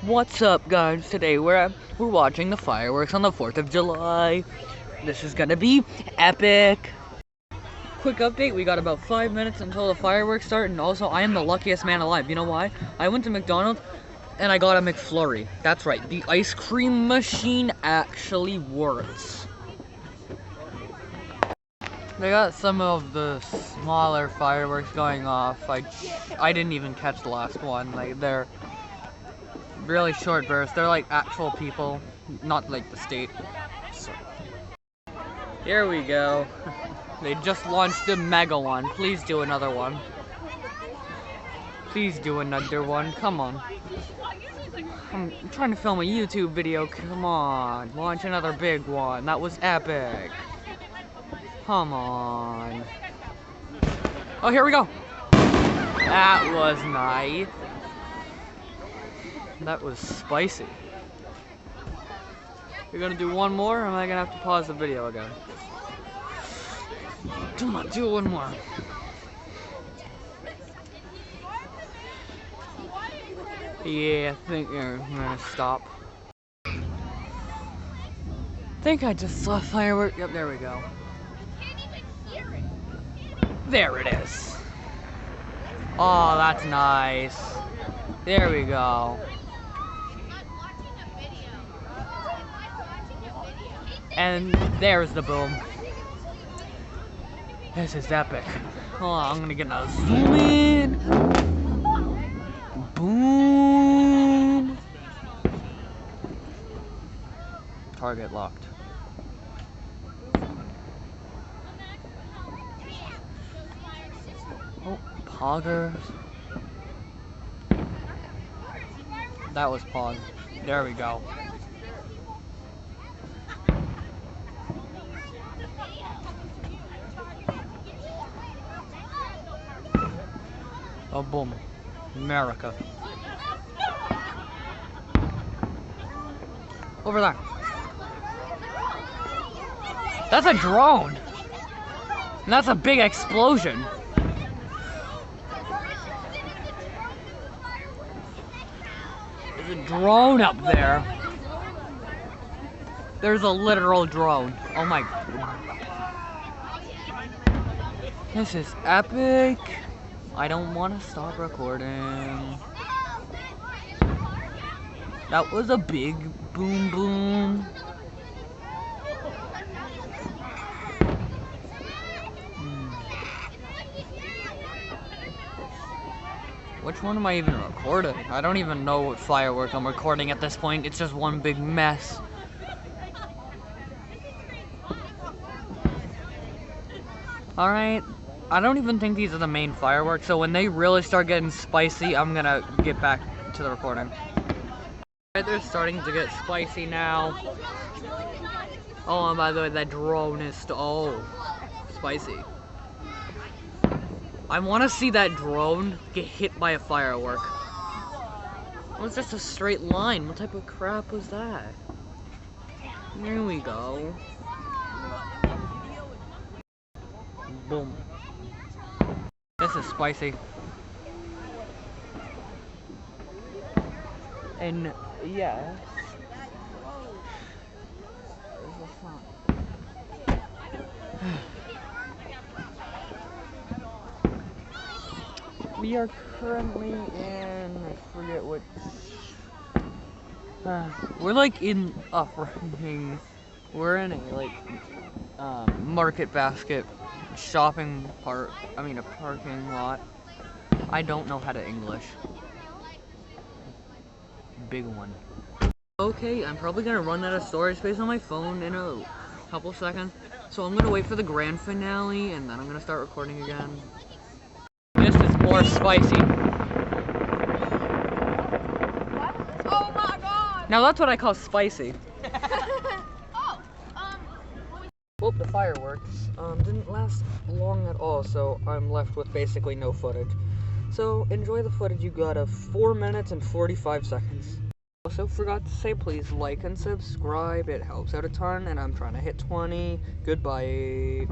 What's up, guys? Today we're watching the fireworks on the 4th of July. This is gonna be epic. Quick update, we got about 5 minutes until the fireworks start, and also I am the luckiest man alive. You know why? I went to McDonald's and I got a McFlurry. That's right, the ice cream machine actually works. They got some of the smaller fireworks going off. I didn't even catch the last one. Like, they're really short bursts. They're like actual people, not like the state. So, here we go. They just launched a mega one. Please do another one. Please do another one. Come on. I'm trying to film a YouTube video. Come on. Launch another big one. That was epic. Come on. Oh, here we go. That was nice. That was spicy. You're gonna do one more, or am I gonna have to pause the video again? Come on, do one more. Yeah, I think you're gonna stop. I think I just saw a firework. Yep, there we go. There it is. Oh, that's nice. There we go. And there's the boom. This is epic. Hold on, I'm gonna get a zoom in. Boom. Target locked. Oh, poggers. That was pog. There we go. Oh, boom. America. Over there. That's a drone. And that's a big explosion. There's a drone up there. There's a literal drone. Oh my. This is epic. I don't want to stop recording. That was a big boom boom. Which one am I even recording? I don't even know what firework I'm recording at this point. It's just one big mess. Alright. I don't even think these are the main fireworks, so when they really start getting spicy, I'm gonna get back to the recording. Alright, they're starting to get spicy now. Oh, and by the way, that drone is spicy. I want to see that drone get hit by a firework. It was just a straight line. What type of crap was that? Here we go. Boom. This is spicy. And yeah. We are currently in, I forget which, we're like in we're in a like market basket shopping a parking lot. I don't know how to English. Big one. Okay, I'm probably gonna run out of storage space on my phone in a couple seconds, so I'm gonna wait for the grand finale and then I'm gonna start recording again. This is more spicy. Oh my god! Now that's what I call spicy. Well, the fireworks didn't last long at all, so I'm left with basically no footage. So enjoy the footage you got of 4 minutes and 45 seconds. Also forgot to say, please like and subscribe. It helps out a ton, and I'm trying to hit 20. Goodbye.